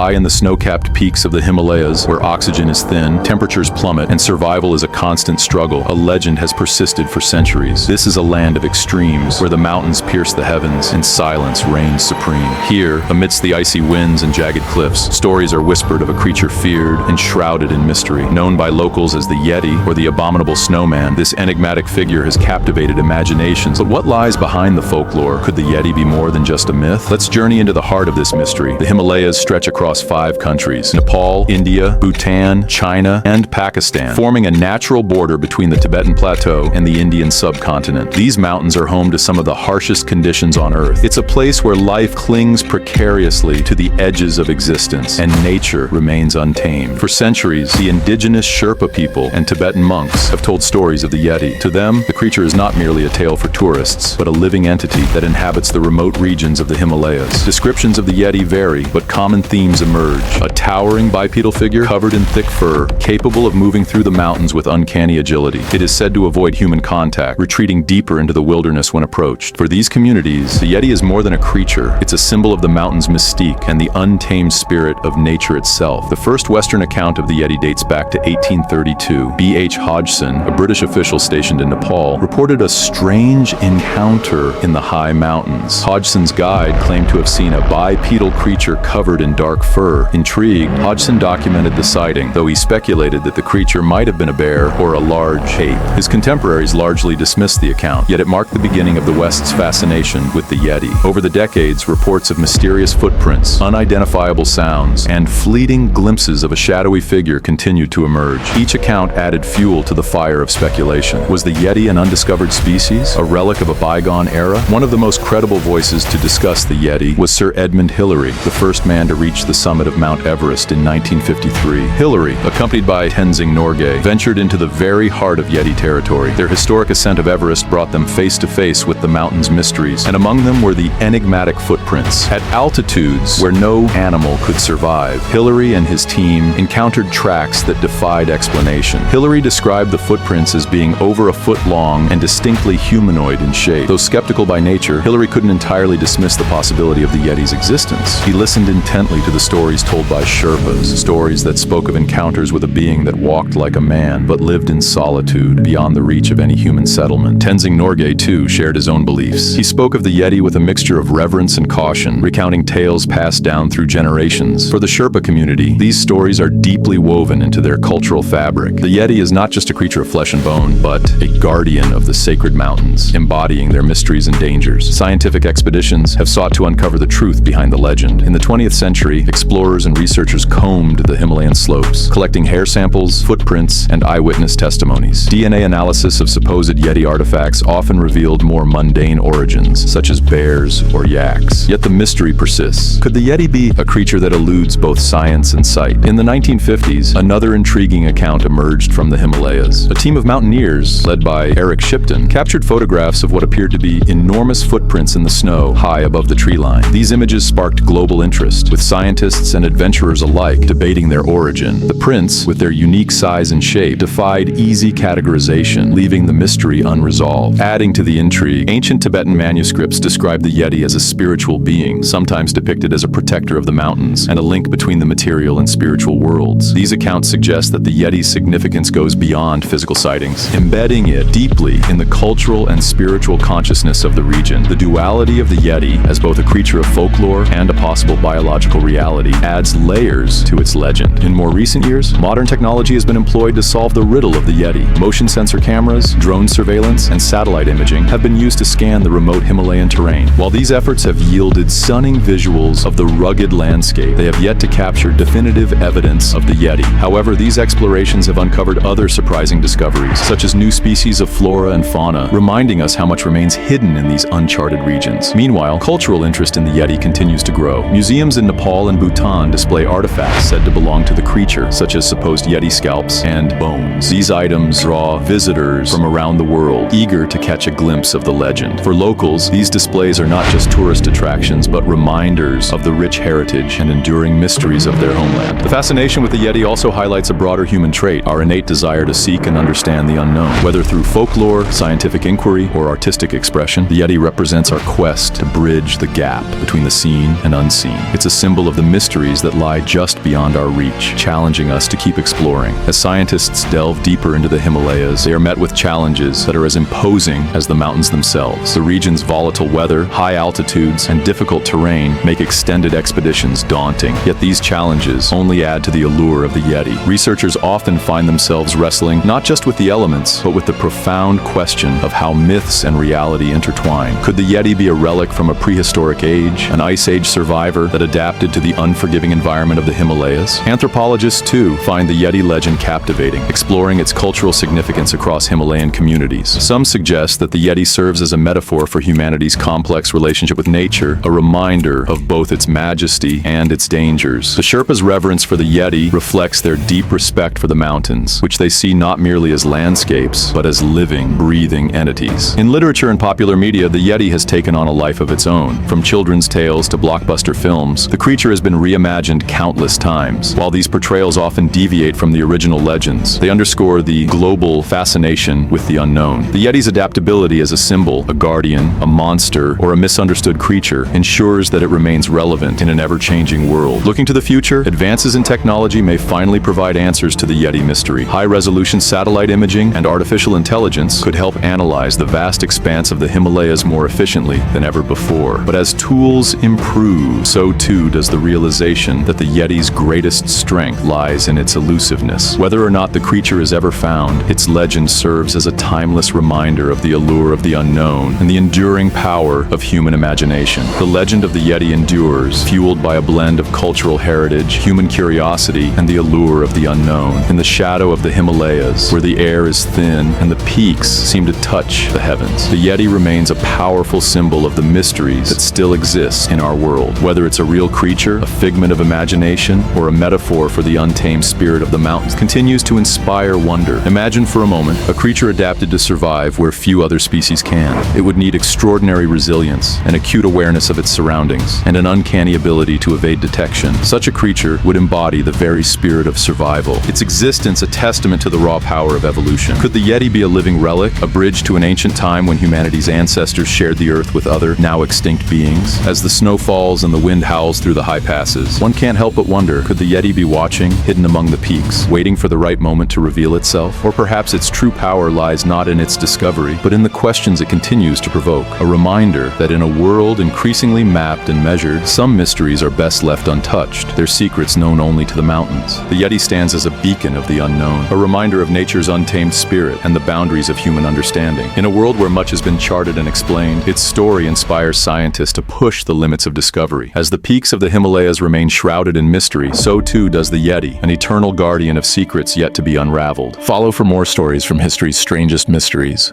High in the snow-capped peaks of the Himalayas, where oxygen is thin, temperatures plummet, and survival is a constant struggle, a legend has persisted for centuries. This is a land of extremes, where the mountains pierce the heavens and silence reigns supreme. Here, amidst the icy winds and jagged cliffs, stories are whispered of a creature feared and shrouded in mystery. Known by locals as the Yeti or the abominable snowman, this enigmatic figure has captivated imaginations. But what lies behind the folklore? Could the Yeti be more than just a myth? Let's journey into the heart of this mystery. The Himalayas stretch across 5 countries: Nepal, India, Bhutan, China, and Pakistan, forming a natural border between the Tibetan Plateau and the Indian subcontinent. These mountains are home to some of the harshest conditions on Earth. It's a place where life clings precariously to the edges of existence, and nature remains untamed. For centuries, the indigenous Sherpa people and Tibetan monks have told stories of the Yeti. To them, the creature is not merely a tale for tourists, but a living entity that inhabits the remote regions of the Himalayas. Descriptions of the Yeti vary, but common themes emerge. A towering bipedal figure covered in thick fur, capable of moving through the mountains with uncanny agility. It is said to avoid human contact, retreating deeper into the wilderness when approached. For these communities, the Yeti is more than a creature. It's a symbol of the mountain's mystique and the untamed spirit of nature itself. The first Western account of the Yeti dates back to 1832. B.H. Hodgson, a British official stationed in Nepal, reported a strange encounter in the high mountains. Hodgson's guide claimed to have seen a bipedal creature covered in dark fur. Intrigued, Hodgson documented the sighting, though he speculated that the creature might have been a bear or a large ape. His contemporaries largely dismissed the account, yet it marked the beginning of the West's fascination with the Yeti. Over the decades, reports of mysterious footprints, unidentifiable sounds, and fleeting glimpses of a shadowy figure continued to emerge. Each account added fuel to the fire of speculation. Was the Yeti an undiscovered species, a relic of a bygone era? One of the most credible voices to discuss the Yeti was Sir Edmund Hillary, the first man to reach the summit of Mount Everest in 1953. Hillary, accompanied by Tenzing Norgay, ventured into the very heart of Yeti territory. Their historic ascent of Everest brought them face to face with the mountain's mysteries, and among them were the enigmatic footprints. At altitudes where no animal could survive, Hillary and his team encountered tracks that defied explanation. Hillary described the footprints as being over a foot long and distinctly humanoid in shape. Though skeptical by nature, Hillary couldn't entirely dismiss the possibility of the Yeti's existence. He listened intently to the stories told by Sherpas, stories that spoke of encounters with a being that walked like a man but lived in solitude, beyond the reach of any human settlement. Tenzing Norgay, too, shared his own beliefs. He spoke of the Yeti with a mixture of reverence and caution, recounting tales passed down through generations. For the Sherpa community, these stories are deeply woven into their cultural fabric. The Yeti is not just a creature of flesh and bone, but a guardian of the sacred mountains, embodying their mysteries and dangers. Scientific expeditions have sought to uncover the truth behind the legend. In the 20th century, explorers and researchers combed the Himalayan slopes, collecting hair samples, footprints, and eyewitness testimonies. DNA analysis of supposed Yeti artifacts often revealed more mundane origins, such as bears or yaks. Yet the mystery persists. Could the Yeti be a creature that eludes both science and sight? In the 1950s, another intriguing account emerged from the Himalayas. A team of mountaineers, led by Eric Shipton, captured photographs of what appeared to be enormous footprints in the snow high above the tree line. These images sparked global interest, with scientists and adventurers alike debating their origin. The prints, with their unique size and shape, defied easy categorization, leaving the mystery unresolved. Adding to the intrigue, ancient Tibetan manuscripts describe the Yeti as a spiritual being, sometimes depicted as a protector of the mountains, and a link between the material and spiritual worlds. These accounts suggest that the Yeti's significance goes beyond physical sightings, embedding it deeply in the cultural and spiritual consciousness of the region. The duality of the Yeti, as both a creature of folklore and a possible biological reality, adds layers to its legend. In more recent years, modern technology has been employed to solve the riddle of the Yeti. Motion sensor cameras, drone surveillance, and satellite imaging have been used to scan the remote Himalayan terrain. While these efforts have yielded stunning visuals of the rugged landscape, they have yet to capture definitive evidence of the Yeti. However, these explorations have uncovered other surprising discoveries, such as new species of flora and fauna, reminding us how much remains hidden in these uncharted regions. Meanwhile, cultural interest in the Yeti continues to grow. Museums in Nepal and Bhutan display artifacts said to belong to the creature, such as supposed Yeti scalps and bones. These items draw visitors from around the world, eager to catch a glimpse of the legend. For locals, these displays are not just tourist attractions, but reminders of the rich heritage and enduring mysteries of their homeland. The fascination with the Yeti also highlights a broader human trait, our innate desire to seek and understand the unknown. Whether through folklore, scientific inquiry, or artistic expression, the Yeti represents our quest to bridge the gap between the seen and unseen. It's a symbol of the mysteries that lie just beyond our reach, challenging us to keep exploring. As scientists delve deeper into the Himalayas, they are met with challenges that are as imposing as the mountains themselves. The region's volatile weather, high altitudes, and difficult terrain make extended expeditions daunting. Yet these challenges only add to the allure of the Yeti. Researchers often find themselves wrestling not just with the elements, but with the profound question of how myths and reality intertwine. Could the Yeti be a relic from a prehistoric age, an ice age survivor that adapted to the unforgiving environment of the Himalayas? Anthropologists, too, find the Yeti legend captivating, exploring its cultural significance across Himalayan communities. Some suggest that the Yeti serves as a metaphor for humanity's complex relationship with nature, a reminder of both its majesty and its dangers. The Sherpas' reverence for the Yeti reflects their deep respect for the mountains, which they see not merely as landscapes, but as living, breathing entities. In literature and popular media, the Yeti has taken on a life of its own. From children's tales to blockbuster films, the creature has been reimagined countless times. While these portrayals often deviate from the original legends, they underscore the global fascination with the unknown. The Yeti's adaptability as a symbol, a guardian, a monster, or a misunderstood creature ensures that it remains relevant in an ever-changing world. Looking to the future, advances in technology may finally provide answers to the Yeti mystery. High-resolution satellite imaging and artificial intelligence could help analyze the vast expanse of the Himalayas more efficiently than ever before. But as tools improve, so too does the realization that the Yeti's greatest strength lies in its elusiveness. Whether or not the creature is ever found, its legend serves as a timeless reminder of the allure of the unknown and the enduring power of human imagination. The legend of the Yeti endures, fueled by a blend of cultural heritage, human curiosity, and the allure of the unknown. In the shadow of the Himalayas, where the air is thin and the peaks seem to touch the heavens, the Yeti remains a powerful symbol of the mysteries that still exist in our world. Whether it's a real creature, a figment of imagination, or a metaphor for the untamed spirit of the mountains, continues to inspire wonder. Imagine for a moment a creature adapted to survive where few other species can. It would need extraordinary resilience, an acute awareness of its surroundings, and an uncanny ability to evade detection. Such a creature would embody the very spirit of survival, its existence a testament to the raw power of evolution. Could the Yeti be a living relic, a bridge to an ancient time when humanity's ancestors shared the earth with other, now extinct beings? As the snow falls and the wind howls through the high passes, one can't help but wonder, could the Yeti be watching, hidden among the peaks, waiting for the right moment to reveal itself? Or perhaps its true power lies not in its discovery, but in the questions it continues to provoke. A reminder that in a world increasingly mapped and measured, some mysteries are best left untouched, their secrets known only to the mountains. The Yeti stands as a beacon of the unknown, a reminder of nature's untamed spirit and the boundaries of human understanding. In a world where much has been charted and explained, its story inspires scientists to push the limits of discovery. As the peaks of the Himalayas remain shrouded in mystery, so too does the Yeti, an eternal guardian of secrets yet to be unraveled. Follow for more stories from history's strangest mysteries.